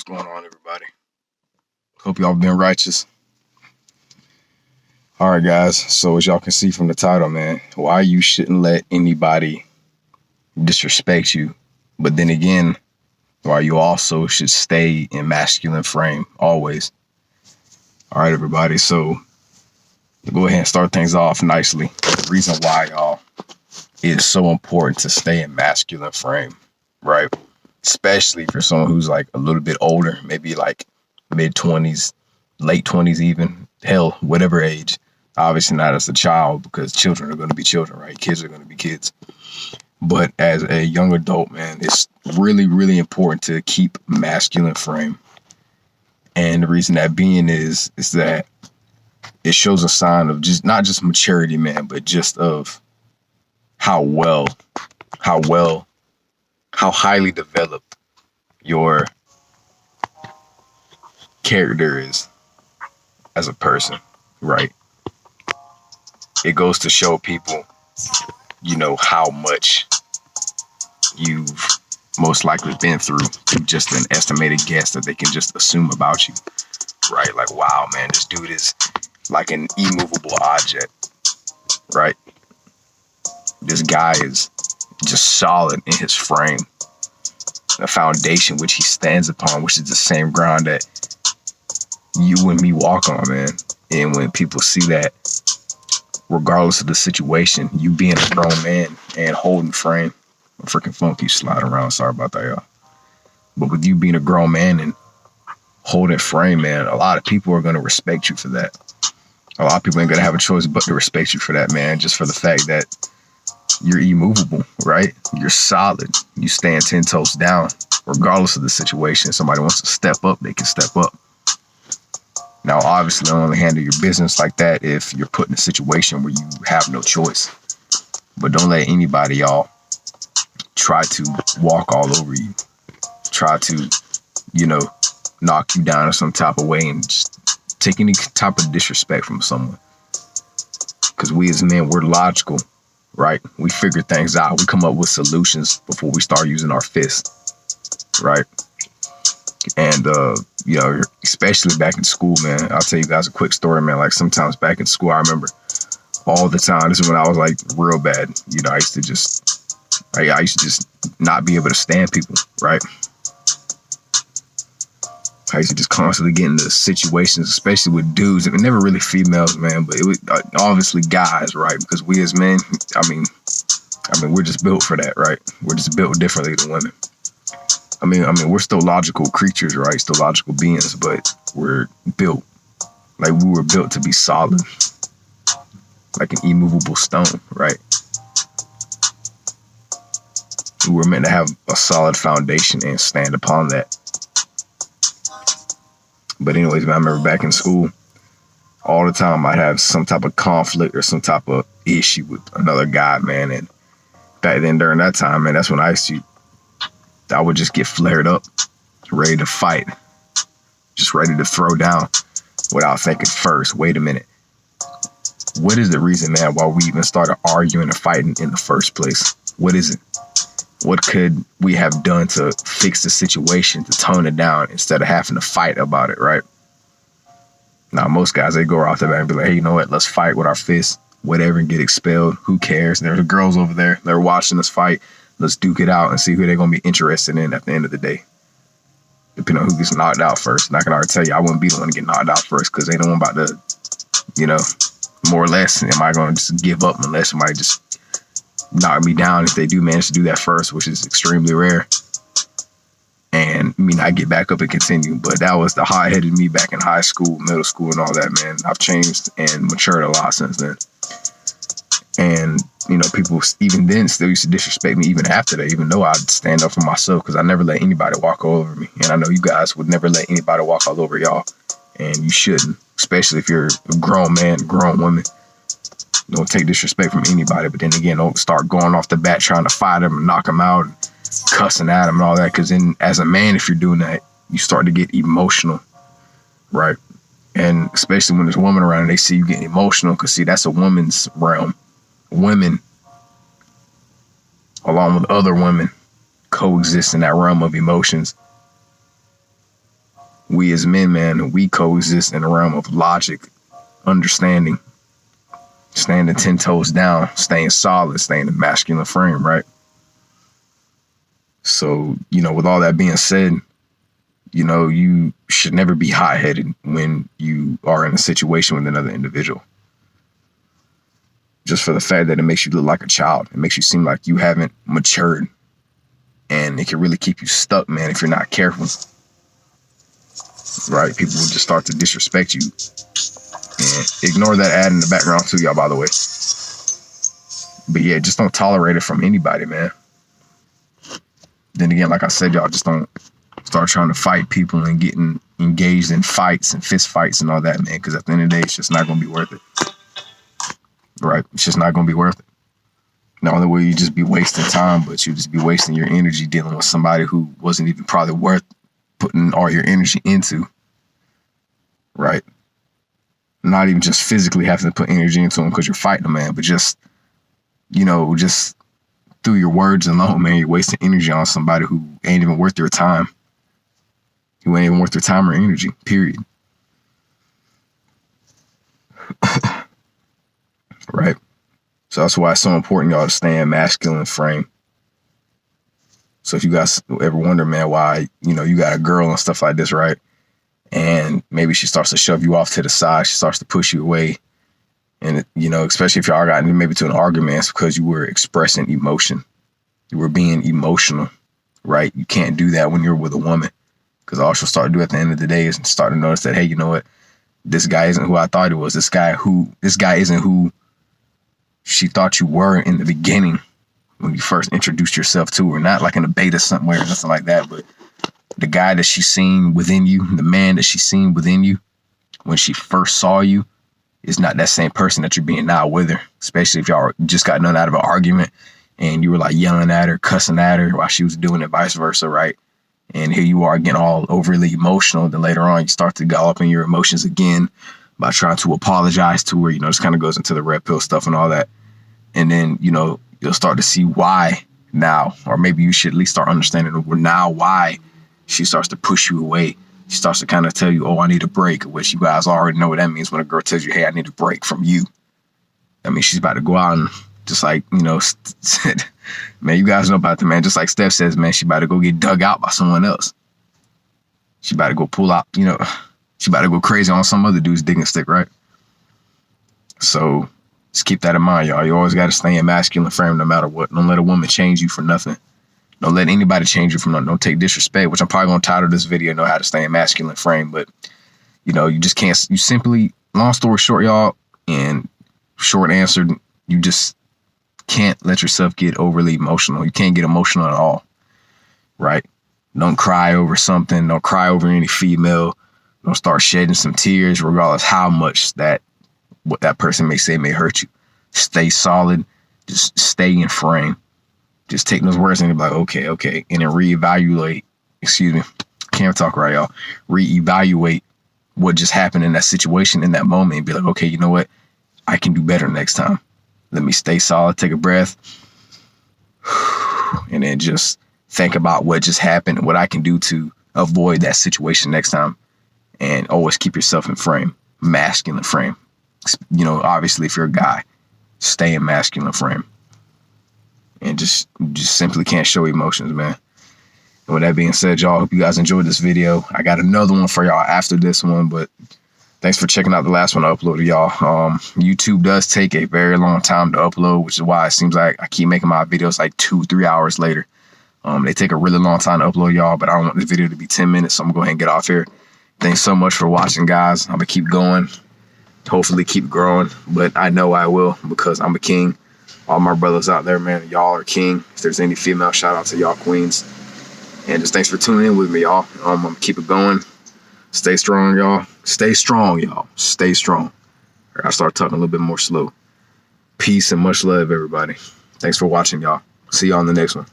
What's going on, everybody? Hope y'all been righteous. All right, guys. So as y'all can see from the title, man, why you shouldn't let anybody disrespect you, but then again, why you also should stay in masculine frame always. All right, everybody. So go ahead and start things off nicely. The reason why, y'all, it's so important to stay in masculine frame, right? Especially for someone who's like a little bit older, maybe like mid-20s, late 20s even, hell, whatever age. Obviously not as a child, because children are going to be children, right? Kids are going to be kids. But as a young adult, man, it's really, really important to keep masculine frame. And the reason that being is that it shows a sign of just not just maturity, man, but just of how highly developed your character is as a person, right? It goes to show people, how much you've most likely been through just an estimated guess that they can just assume about you, right? Like, wow, man, this dude is like an immovable object, right? This guy is just solid in his frame, the foundation which he stands upon, which is the same ground that you and me walk on, man. And when people see that, regardless of the situation, you being a grown man and holding frame, a freaking phone keeps sliding around. Sorry about that, y'all. But with you being a grown man and holding frame, man, a lot of people are going to respect you for that. A lot of people ain't going to have a choice but to respect you for that, man, just for the fact that you're immovable, right? You're solid. You stand 10 toes down, regardless of the situation. If somebody wants to step up, they can step up. Now, obviously, don't only handle your business like that if you're put in a situation where you have no choice. But don't let anybody, y'all, try to walk all over you. Try to, knock you down in some type of way and just take any type of disrespect from someone. Because we as men, we're logical, right? We figure things out. We come up with solutions before we start using our fists, right? And, especially back in school, man, I'll tell you guys a quick story, man. Like sometimes back in school, I remember all the time. This is when I was like real bad. I used to just not be able to stand people, right? I used to just constantly get into situations, especially with dudes. It was never really females, man, but it was obviously guys, right? Because we as men, I mean, we're just built for that, right? We're just built differently than women. I mean, we're still logical creatures, right? Still logical beings, but we're built like we were built to be solid, like an immovable stone, right? We were meant to have a solid foundation and stand upon that. But anyways, man, I remember back in school, all the time I'd have some type of conflict or some type of issue with another guy, man. And back then, during that time, man, that's when I would just get flared up, ready to fight, just ready to throw down without thinking first, wait a minute. What is the reason, man, why we even started arguing and fighting in the first place? What is it? What could we have done to fix the situation, to tone it down instead of having to fight about it, right? Now, most guys, they go out there and be like, hey, you know what? Let's fight with our fists, whatever, and get expelled. Who cares? There's the girls over there. They're watching us fight. Let's duke it out and see who they're going to be interested in at the end of the day. Depending on who gets knocked out first. And I can already tell you, I wouldn't be the one to get knocked out first because ain't no one about to, more or less, am I going to just give up unless somebody just knock me down if they do manage to do that first, which is extremely rare. And I get back up and continue. But that was the hot-headed me back in high school, middle school, and all that, man. I've changed and matured a lot since then. And, people even then still used to disrespect me even after that, even though I'd stand up for myself because I never let anybody walk all over me. And I know you guys would never let anybody walk all over y'all. And you shouldn't, especially if you're a grown man, grown woman. Don't take disrespect from anybody. But then again, don't start going off the bat trying to fight them and knock them out and cussing at them and all that. Because then as a man, if you're doing that, you start to get emotional, right? And especially when there's a woman around and they see you getting emotional, because see, that's a woman's realm. Women, along with other women, coexist in that realm of emotions. we as men, man, we coexist in the realm of logic, understanding, standing 10 toes down, staying solid, staying in the masculine frame, right? So, with all that being said, you should never be hot-headed when you are in a situation with another individual. Just for the fact that it makes you look like a child. It makes you seem like you haven't matured. And it can really keep you stuck, man, if you're not careful. Right? People will just start to disrespect you. And ignore that ad in the background too, y'all, by the way. But yeah, just don't tolerate it from anybody, man. Then again, like I said, y'all, just don't start trying to fight people and getting engaged in fights and fist fights and all that, man. Because at the end of the day, it's just not going to be worth it. Right? It's just not going to be worth it. Not only will you just be wasting time, but you'll just be wasting your energy dealing with somebody who wasn't even probably worth putting all your energy into. Right? Not even just physically having to put energy into them because you're fighting them, man, but just, just through your words alone, man, you're wasting energy on somebody who ain't even worth your time. Who ain't even worth your time or energy, period. Right? So that's why it's so important, y'all, to stay in masculine frame. So if you guys ever wonder, man, why, you got a girl and stuff like this, right? And maybe she starts to shove you off to the side. She starts to push you away. And, especially if y'all got maybe to an argument, it's because you were expressing emotion. You were being emotional, right? You can't do that when you're with a woman. Because all she'll start to do at the end of the day is start to notice that, hey, you know what? This guy isn't who I thought he was. This guy isn't who she thought you were in the beginning when you first introduced yourself to her. Not like in a beta somewhere or nothing like that, but the guy that she's seen within you, the man that she's seen within you when she first saw you is not that same person that you're being now with her. Especially if y'all just got none out of an argument and you were like yelling at her, cussing at her while she was doing it, vice versa, right? And here you are getting all overly emotional. Then later on, you start to gallop in your emotions again by trying to apologize to her. This kind of goes into the red pill stuff and all that. And then, you'll start to see why now, or maybe you should at least start understanding now why she starts to push you away. She starts to kind of tell you, oh, I need a break, which you guys already know what that means when a girl tells you, hey, I need a break from you. I mean, she's about to go out and just like, man, you guys know about the man. Just like Steph says, man, she about to go get dug out by someone else. She about to go pull out, she about to go crazy on some other dude's digging stick, right? So just keep that in mind, y'all. You always got to stay in masculine frame no matter what. Don't let a woman change you for nothing. Don't let anybody change you for nothing. Don't take disrespect, which I'm probably going to title this video, know how to stay in masculine frame. But, you just can't, you simply, long story short, y'all, and short answer, you just can't let yourself get overly emotional. You can't get emotional at all, right? Don't cry over something. Don't cry over any female. Don't start shedding some tears, regardless how much what that person may say may hurt you. Stay solid. Just stay in frame. Just take those words and be like, okay. And then reevaluate, can't talk right, y'all. Reevaluate what just happened in that situation, in that moment, and be like, okay, you know what? I can do better next time. Let me stay solid, take a breath, and then just think about what just happened and what I can do to avoid that situation next time. And always keep yourself in frame, masculine frame. Obviously, if you're a guy, stay in masculine frame. And just simply can't show emotions, man. And with that being said, y'all, hope you guys enjoyed this video. I got another one for y'all after this one, but thanks for checking out the last one I uploaded, y'all. YouTube does take a very long time to upload, which is why it seems like I keep making my videos like 2-3 hours later. They take a really long time to upload, y'all, but I don't want this video to be 10 minutes, so I'm going to go ahead and get off here. Thanks so much for watching, guys. I'm going to keep going, hopefully keep growing, but I know I will because I'm a king. All my brothers out there, man, y'all are king. If there's any female, shout out to y'all queens. And just thanks for tuning in with me, y'all. I'm going to keep it going. Stay strong, y'all. Stay strong, y'all. Stay strong. I start talking a little bit more slow. Peace and much love, everybody. Thanks for watching, y'all. See y'all on the next one.